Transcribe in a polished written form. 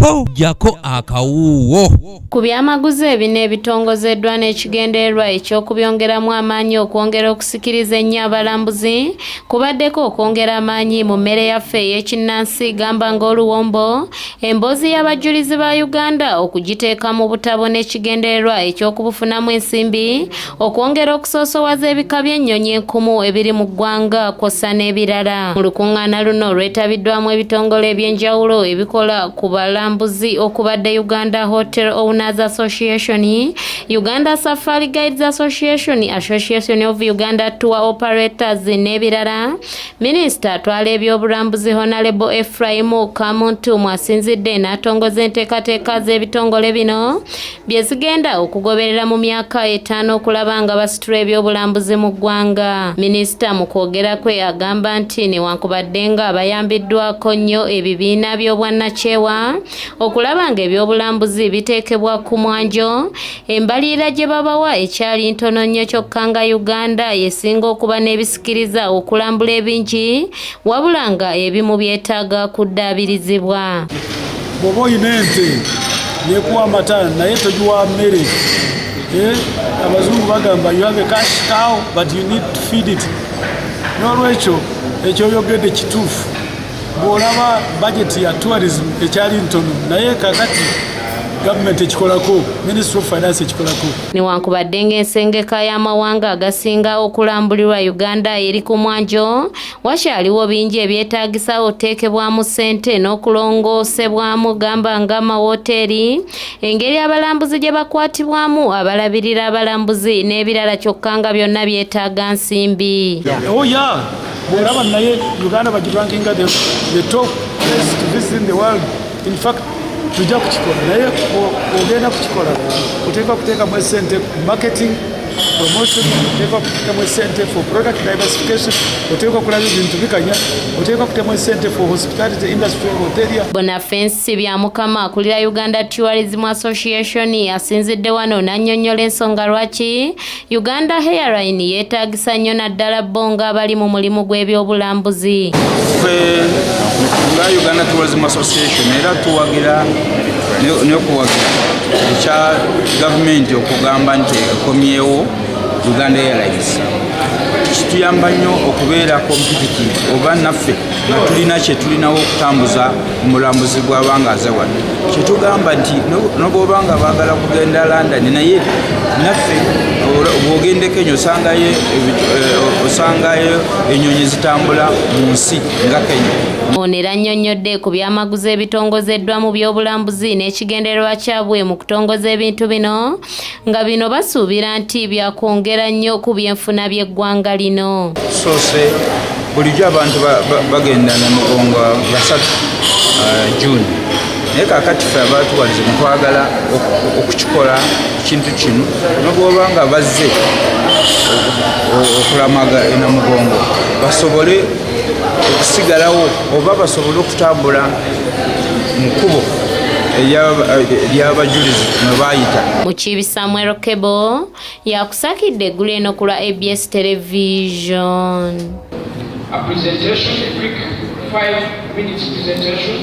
ko jako akawuwo. Ku byamaguzi ebino ebitongozeddwa n'ekigendererwa ekyokubyongeramu amaanyi okwongera okusikiriza ennyo abalambuzi kubaddeko okwongera amaanyi mu mmere yaffe ey'ekinnansi gamba ng'oluwombo, emboozi y'abajulizi ba Uganda okugiteeka mu butabo n'ekigendererwa ekyokubufunamu ensimbi, okwongera okusoosowaza ebika by'ennyonyi enkumu ebiri mu ggwanga kw'ossa n'ebirala. Mu lukuŋŋaana luno lwetabiddwamu ebitongole eby'enjawulo ebikola ku balambuzi okubadde Uganda Hotel Owners Association, Uganda Safari Guides Association, Association of Uganda Tour Operators n'ebirala. Minisita atwala ebyobulambuzi Honorable Ephraim Kamuntu mwasinzidde n'atongoza enteekateeka z'ebitongole bino bye zigenda okugoberera mu myaka 5 okulaba nga basitula ebyobulambuzi mu ggwanga. Minisita mu kwogera kwe agamba nti newankubadde nga bayambiddwako nnyo ebibiina by'obwannakyewa okulaba nga ebyobulambuzi biteekebwa ku mwanjo, embalirira gye babawa ekyali ntono nnyo kyokka nga Uganda yesinga okuba n'ebisikiriza okulambula ebingi wabula nga ebimu byetaaga kuddaabirizibwa. Bw'oba oyina ente neekuwa amata naye togiwa mmere, abazungu bagamba you have a cash cow but you need to feed it. N'olwekyo ekyoyogedde kituufu. Bw'olaba budget ya tourism ekyali ntono naye kakati government ekikolako, Ministry of Finance ekikolako. Newankubadde ng'ensengeka y'amawanga agasinga okulambulirwa Uganda eri ku mwanjo, wakyaliwo bingi ebyetaagisa oteekebwamu ssente n'okulongoosebwamu gamba ng'amawoteeri, engeri abalambuzi gye bakwatibwamu, abalabirira abalambuzi n'ebirala kyokka nga byonna byetaaga nsimbi. Bw'olaba naye Uganda bagirankinga the top place to visit in the world. In fact, tujja kukikola naye ogenda kukikola oteekwa kuteekamu essente marketing, promotion, oteekwa kuteekamu essente for product diversification, oteekwa kulaba ebintu bikanya, oteekwa kuteekamu essente for hospitality industry hotelia. Boniface Byamukama akulira Uganda Tourism Association asinzidde wano n'annyonnyola ensonga lwaki Uganda Airline yeetaagisa nnyo naddala bonga abali mu mulimu gw'ebyobulambuzi. Uganda Tourism Association era tuwagira n'okuwagira ekya gavumenti okugamba nti ekomyewo Uganda Airlines. Kituyamba nnyo okubeera competitive oba naffe nga tulina kye tulinawo okutambuza omulambuzi bw'abanga aze wano. Kyetugamba nti n'obwoba nga baagala kugenda London naye naffe bw'ogenda Kenya osangayo ennyonyi zitambula mu nsi nga Kenya. Ono era annyonnyodde ku byamaguzi ebitongozeddwa mu byobulambuzi n'ekigendererwa kyabwe mu kutongoza ebintu bino, nga bino basuubira nti byakwongera nnyo ku byenfuna by'eggwanga lino. Soose bulijjo abantu bagenda ne mugongo basatu June. Naye kaakati ffe abaatuwalize mutwagala okukikola ekintu kino n'obwoba nga bazze okulamaga e Namugongo basobole okusigalawo oba basobole okutambula mu kkubo ery'abajulizi mwe baayita. Mukiibi Samuel Kebo yakusakidde eggulu eno ku lwa ABS Television. A presentation, a quick 5-minute presentation.